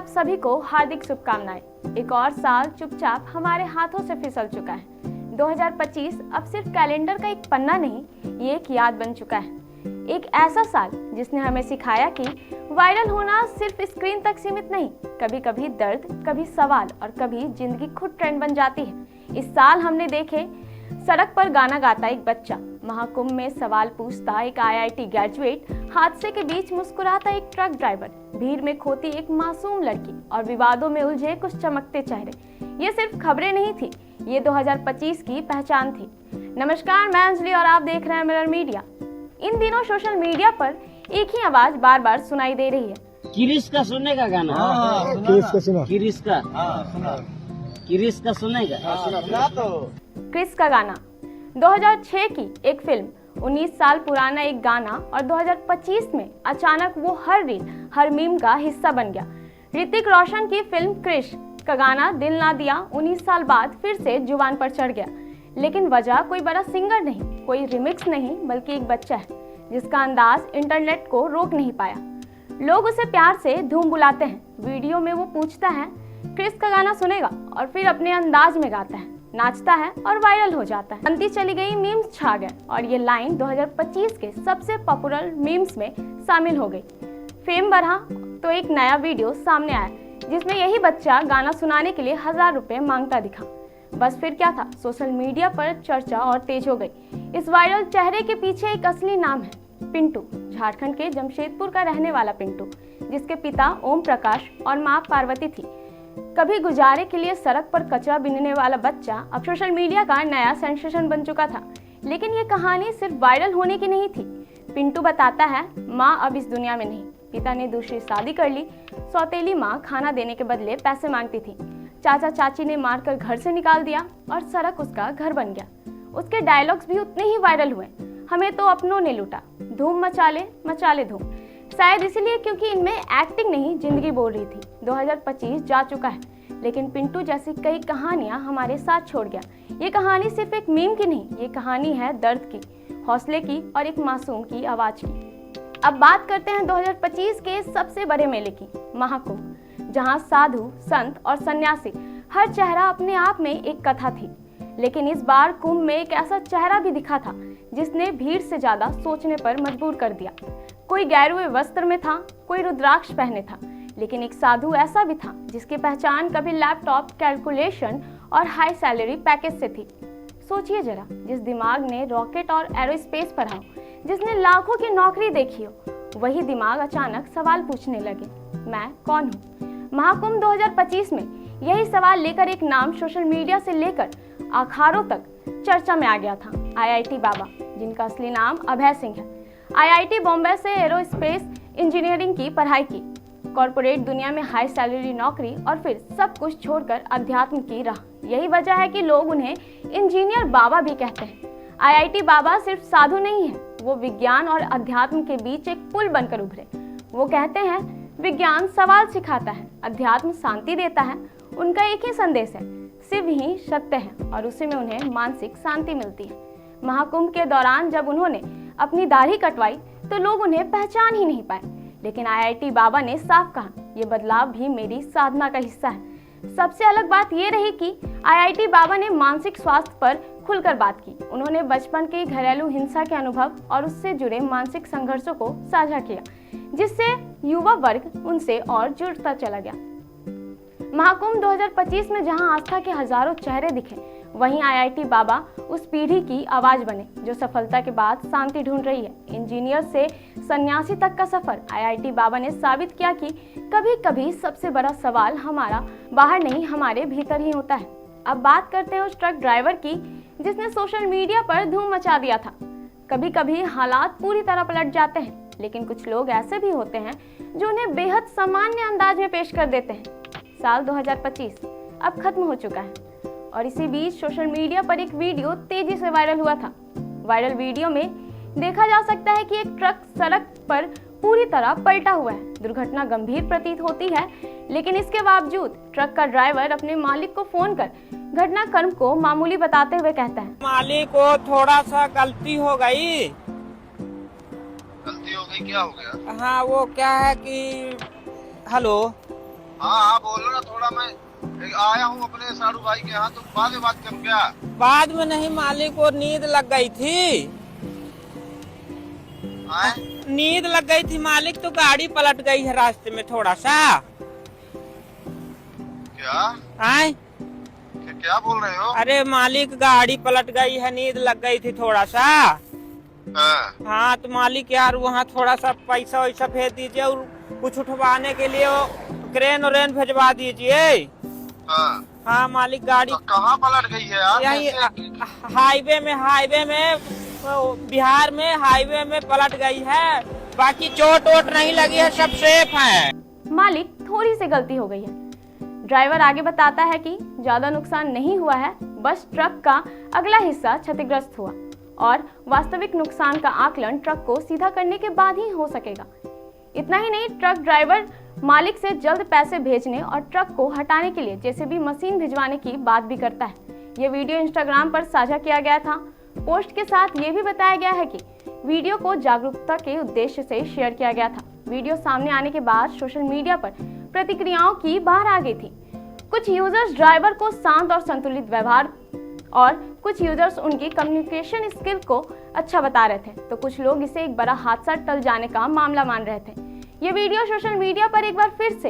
आप सभी को हार्दिक शुभकामनाएं। एक और साल चुपचाप हमारे हाथों से फिसल चुका है। 2025 अब सिर्फ कैलेंडर का एक पन्ना नहीं, ये एक याद बन चुका है। एक ऐसा साल जिसने हमें सिखाया कि वायरल होना सिर्फ स्क्रीन तक सीमित नहीं, कभी कभी दर्द, कभी सवाल और कभी जिंदगी खुद ट्रेंड बन जाती है। इस साल हमने देखे सड़क पर गाना गाता एक बच्चा, महाकुंभ में सवाल पूछता एक आईआईटी ग्रेजुएट, हादसे के बीच मुस्कुराता एक ट्रक ड्राइवर, भीड़ में खोती एक मासूम लड़की और विवादों में उलझे कुछ चमकते चेहरे। ये सिर्फ खबरें नहीं थी, ये 2025 की पहचान थी। नमस्कार, मैं अंजलि और आप देख रहे हैं मिरर मीडिया। इन दिनों सोशल मीडिया पर एक ही आवाज बार बार सुनाई दे रही है। किरिश का सुनने का गाना। किरिश का सुनेगा। क्रिस का गाना 2006 की एक फिल्म, 19 साल पुराना एक गाना और 2025 में अचानक वो हर रील, हर मीम का हिस्सा बन गया। ऋतिक रोशन की फिल्म क्रिश का गाना दिल ना दिया 19 साल बाद फिर से जुबान पर चढ़ गया। लेकिन वजह कोई बड़ा सिंगर नहीं, कोई रिमिक्स नहीं, बल्कि एक बच्चा है जिसका अंदाज इंटरनेट को रोक नहीं पाया। लोग उसे प्यार से धूम बुलाते हैं। वीडियो में वो पूछता है क्रिस का गाना सुनेगा और फिर अपने अंदाज में गाता है, नाचता है और वायरल हो जाता है। बनती चली गई मीम्स छा गए और ये लाइन 2025 के सबसे पॉपुलर मीम्स में शामिल हो गई। फेम बढ़ा तो एक नया वीडियो सामने आया जिसमें यही बच्चा गाना सुनाने के लिए 1000 रुपए मांगता दिखा। बस फिर क्या था, सोशल मीडिया पर चर्चा और तेज हो गई। इस वायरल चेहरे के पीछे एक असली नाम है, पिंटू। झारखंड के जमशेदपुर का रहने वाला पिंटू, जिसके पिता ओम प्रकाश और मां पार्वती थी। कभी गुजारे के लिए सड़क पर कचरा बीनने वाला बच्चा अब सोशल मीडिया का नया सेंसेशन बन चुका था। लेकिन ये कहानी सिर्फ वायरल होने की नहीं थी। पिंटू बताता है, माँ अब इस दुनिया में नहीं, पिता ने दूसरी शादी कर ली, सौतेली माँ खाना देने के बदले पैसे मांगती थी, चाचा चाची ने मारकर घर से निकाल दिया और सड़क उसका घर बन गया। उसके डायलॉग्स भी उतने ही वायरल हुए, हमें तो अपनों ने लूटा, धूम मचा ले धूम। शायद इसीलिए क्योंकि इनमें एक्टिंग नहीं, जिंदगी बोल रही थी। 2025 जा चुका है, लेकिन पिंटू जैसी कई कहानियां हमारे साथ छोड़ गया। ये कहानी सिर्फ एक मीम की नहीं, ये कहानी है दर्द की, हौसले की और एक मासूम की आवाज की। अब बात करते हैं 2025 के सबसे बड़े मेले की, महाकुंभ, जहां साधु, संत और सन्यासी हर चेहरा अपने आप में एक कथा थी। लेकिन इस बार कुंभ में एक ऐसा चेहरा भी दिखा था जिसने भीड़ से ज्यादा सोचने पर मजबूर कर दिया। कोई गेरुए वस्त्र में था, कोई रुद्राक्ष पहने था, लेकिन एक साधु ऐसा भी था जिसकी पहचान कभी लैपटॉप, कैलकुलेशन और हाई सैलरी पैकेज से थी। सोचिए जरा, जिस दिमाग ने रॉकेट और एरोस्पेस पढ़ा हो, जिसने लाखों की नौकरी देखी हो, वही दिमाग अचानक सवाल पूछने लगे, मैं कौन हूँ? महाकुंभ 2025 में यही सवाल लेकर एक नाम सोशल मीडिया से लेकर अखाड़ों तक चर्चा में आ गया था, आईआईटी बाबा, जिनका असली नाम अभय सिंह है। आईआईटी बॉम्बे से एरोस्पेस इंजीनियरिंग की पढ़ाई की, कॉर्पोरेट दुनिया में हाई सैलरी नौकरी और फिर सब कुछ छोड़कर अध्यात्म की राह। यही वजह है कि लोग उन्हें इंजीनियर बाबा भी कहते हैं। आईआईटी बाबा सिर्फ साधु नहीं है, वो विज्ञान और अध्यात्म के बीच एक पुल बनकर उभरे। वो कहते हैं, विज्ञान सवाल सिखाता है, अध्यात्म शांति देता है। उनका एक ही संदेश है, शिव ही सत्य है और उसी में उन्हें मानसिक शांति मिलती है। महाकुंभ के दौरान जब उन्होंने अपनी दाढ़ी कटवाई तो लोग उन्हें पहचान ही नहीं पाए, लेकिन आईआईटी बाबा ने साफ कहा, ये बदलाव भी मेरी साधना का हिस्सा है। सबसे अलग बात ये रही कि आईआईटी बाबा ने मानसिक स्वास्थ्य पर खुलकर बात की। उन्होंने बचपन के घरेलू हिंसा के अनुभव और उससे जुड़े मानसिक संघर्षों को साझा किया, जिससे युवा वर्ग उनसे और जुड़ता चला गया। महाकुंभ 2025 में जहां आस्था के हजारों चेहरे दिखे, वहीं आईआईटी बाबा उस पीढ़ी की आवाज बने जो सफलता के बाद शांति ढूंढ रही है। इंजीनियर से सन्यासी तक का सफर, आईआईटी बाबा ने साबित किया कि कभी कभी सबसे बड़ा सवाल हमारा बाहर नहीं, हमारे भीतर ही होता है। अब बात करते हैं उस ट्रक ड्राइवर की जिसने सोशल मीडिया पर धूम मचा दिया था। कभी कभी हालात पूरी तरह पलट जाते हैं, लेकिन कुछ लोग ऐसे भी होते हैं जो उन्हें बेहद सामान्य अंदाज में पेश कर देते हैं। साल 2025 अब खत्म हो चुका है और इसी बीच सोशल मीडिया पर एक वीडियो तेजी से वायरल हुआ था। वायरल वीडियो में देखा जा सकता है कि एक ट्रक सड़क पर पूरी तरह पलटा हुआ है। दुर्घटना गंभीर प्रतीत होती है, लेकिन इसके बावजूद ट्रक का ड्राइवर अपने मालिक को फोन कर घटनाक्रम को मामूली बताते हुए कहता है, मालिक को थोड़ा सा गलती हो गई। क्या हो गया? हाँ, वो क्या है कि हेलो हाँ हाँ बोलो ना, थोड़ा मैं आया हूँ अपने साड़ू भाई के यहाँ, तो बाद में बात करूँ क्या? बाद में नहीं, मालिक को नींद लग गई थी। नींद लग गई थी मालिक, तो गाड़ी पलट गई है रास्ते में थोड़ा सा। क्या आए क्या बोल रहे हो? अरे मालिक गाड़ी पलट गई है, नींद लग गई थी थोड़ा सा। हाँ तो मालिक यार वहाँ थोड़ा सा पैसा वैसा भेज दीजिए, और कुछ उठवाने के लिए वो क्रेन और भेजवा दीजिए। हाँ मालिक गाड़ी तो कहाँ पलट गई है यार? यही हाईवे में बिहार में हाईवे में पलट गई है। बाकी चोट वोट नहीं लगी है, सब सेफ है। मालिक थोड़ी सी गलती हो गई है। ड्राइवर आगे बताता है कि ज्यादा नुकसान नहीं हुआ है, बस ट्रक का अगला हिस्सा क्षतिग्रस्त हुआ और वास्तविक नुकसान का आकलन ट्रक को सीधा करने के बाद ही हो सकेगा। इतना ही नहीं, ट्रक ड्राइवर मालिक से जल्द पैसे भेजने और ट्रक को हटाने के लिए जेसीबी मशीन भिजवाने की बात भी करता है। ये वीडियो इंस्टाग्राम पर साझा किया गया था। पोस्ट के साथ ये भी बताया गया है कि वीडियो को जागरूकता के उद्देश्य से शेयर किया गया था। वीडियो सामने आने के बाद सोशल मीडिया पर प्रतिक्रियाओं की बाढ़ आ गई थी। कुछ यूजर्स ड्राइवर को शांत और संतुलित व्यवहार और कुछ यूजर्स उनकी कम्युनिकेशन स्किल को अच्छा बता रहे थे, तो कुछ लोग इसे एक बड़ा हादसा टल जाने का मामला मान रहे थे। ये वीडियो सोशल मीडिया पर एक बार फिर से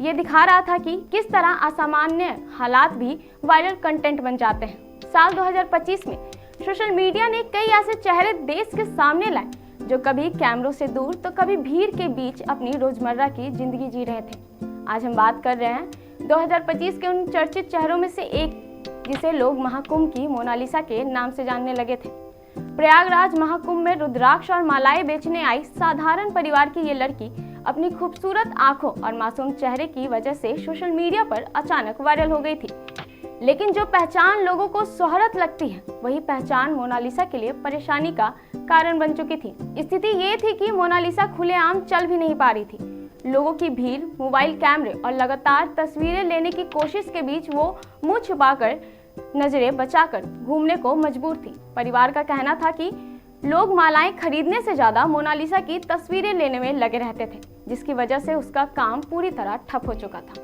ये दिखा रहा था कि किस तरह असामान्य हालात भी वायरल कंटेंट बन जाते हैं। साल 2025 में सोशल मीडिया ने कई ऐसे चेहरे देश के सामने लाए जो कभी कैमरों से दूर तो कभी भीड़ के बीच अपनी रोजमर्रा की जिंदगी जी रहे थे। आज हम बात कर रहे हैं 2025 के उन चर्चित चेहरों में से एक जिसे लोग महाकुंभ की मोनालिसा के नाम से जानने लगे थे। प्रयागराज महाकुंभ में रुद्राक्ष और मालाएं बेचने आई साधारण परिवार की ये लड़की अपनी खूबसूरत आंखों और मासूम चेहरे की वजह से सोशल मीडिया पर अचानक वायरल हो गई थी। लेकिन जो पहचान लोगों को शोहरत लगती है, वही पहचान मोनालिसा के लिए परेशानी का कारण बन चुकी थी। स्थिति ये थी कि मोनालिसा खुलेआम चल भी नहीं पा रही थी। लोगों की भीड़, मोबाइल कैमरे और लगातार तस्वीरें लेने की कोशिश के बीच वो मुंह छुपाकर, नजरें बचाकर घूमने को मजबूर थी। परिवार का कहना था कि लोग मालाएं खरीदने से ज्यादा मोनालिसा की तस्वीरें लेने में लगे रहते थे, जिसकी वजह से उसका काम पूरी तरह ठप हो चुका था।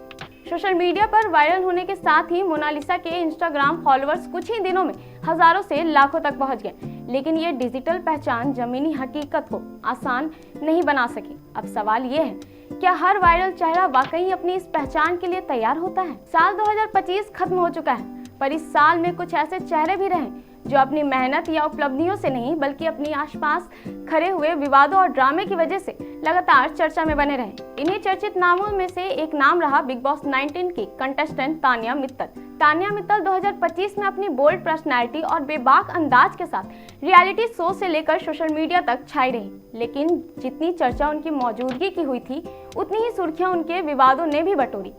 सोशल मीडिया पर वायरल होने के साथ ही मोनालिसा के इंस्टाग्राम फॉलोअर्स कुछ ही दिनों में हजारों से लाखों तक पहुंच गए। लेकिन ये डिजिटल पहचान जमीनी हकीकत को आसान नहीं बना सकी। अब सवाल ये है, क्या हर वायरल चेहरा वाकई अपनी इस पहचान के लिए तैयार होता है? साल 2025 खत्म हो चुका है, पर इस साल में कुछ ऐसे चेहरे भी रहे जो अपनी मेहनत या उपलब्धियों से नहीं बल्कि अपनी आसपास खड़े हुए विवादों और ड्रामे की वजह से लगातार चर्चा में बने रहे। इन्हीं चर्चित नामों में से एक नाम रहा बिग बॉस 19 की कंटेस्टेंट तान्या मित्तल। तान्या मित्तल 2025 में अपनी बोल्ड पर्सनैलिटी और बेबाक अंदाज के साथ रियलिटी शो से लेकर सोशल मीडिया तक छाई रही। लेकिन जितनी चर्चा उनकी मौजूदगी की हुई थी, उतनी ही सुर्खियां उनके विवादों ने भी बटोरी।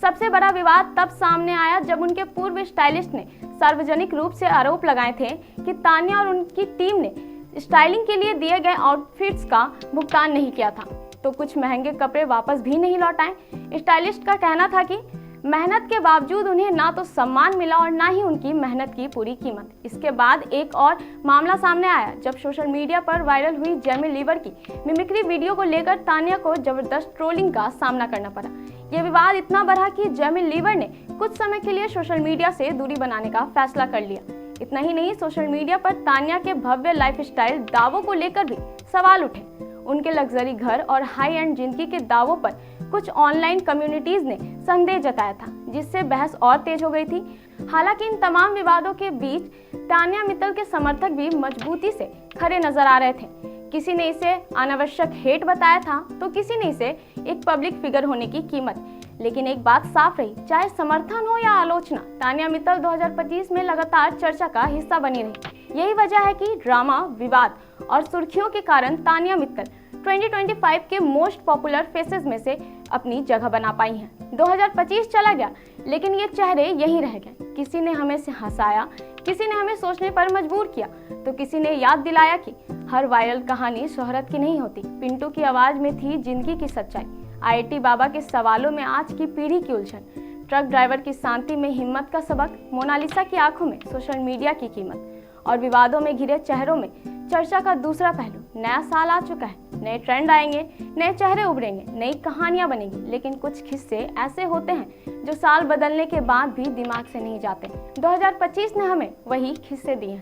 सबसे बड़ा विवाद तब सामने आया जब उनके पूर्व स्टाइलिस्ट ने सार्वजनिक रूप से आरोप लगाए थे कि तान्या और उनकी टीम ने स्टाइलिंग के लिए दिए गए आउटफिट्स का भुगतान नहीं किया था, तो कुछ महंगे कपड़े वापस भी नहीं लौटाए। स्टाइलिस्ट का कहना था कि मेहनत के बावजूद उन्हें ना तो सम्मान मिला और ना ही उनकी मेहनत की पूरी कीमत। इसके बाद एक और मामला सामने आया जब सोशल मीडिया पर वायरल हुई जेमी लीवर की मिमिक्री वीडियो को लेकर तान्या को जबरदस्त ट्रोलिंग का सामना करना पड़ा। यह विवाद इतना बढ़ा कि जेमी लीवर ने कुछ समय के लिए सोशल मीडिया से दूरी बनाने का फैसला कर लिया। इतना ही नहीं, सोशल मीडिया पर तान्या के भव्य लाइफस्टाइल दावों को लेकर भी सवाल उठे। उनके लग्जरी घर और हाई एंड जिंदगी के दावों पर कुछ ऑनलाइन कम्युनिटीज ने संदेह जताया था, जिससे बहस और तेज हो गई थी। हालांकि इन तमाम विवादों के बीच तान्या मित्तल के समर्थक भी मजबूती से खड़े नजर आ रहे थे। किसी ने इसे अनावश्यक हेट बताया था, तो किसी ने इसे एक पब्लिक फिगर होने की कीमत। लेकिन एक बात साफ रही, चाहे समर्थन हो या आलोचना, तान्या मित्तल 2025 में लगातार चर्चा का हिस्सा बनी रही। यही वजह है कि ड्रामा, विवाद और सुर्खियों के कारण तान्या मित्तल 2025 के मोस्ट पॉपुलर फेसेस में से अपनी जगह बना पाई हैं। 2025 चला गया, लेकिन ये चेहरे यहीं रह गए। किसी ने हमें से हंसाया, किसी ने हमें सोचने पर मजबूर किया, तो किसी ने याद दिलाया कि हर वायरल कहानी शोहरत की नहीं होती। पिंटू की आवाज में थी जिंदगी की सच्चाई, IIT बाबा के सवालों में आज की पीढ़ी की उलझन, ट्रक ड्राइवर की शांति में हिम्मत का सबक, मोनालिसा की आंखों में सोशल मीडिया की कीमत और विवादों में घिरे चेहरों में चर्चा का दूसरा पहलू। नया साल आ चुका है, नए ट्रेंड आएंगे, नए चेहरे उभरेंगे, नई कहानियां बनेगी, लेकिन कुछ किस्से ऐसे होते हैं जो साल बदलने के बाद भी दिमाग से नहीं जाते। 2025 ने हमें वही किस्से दिए हैं।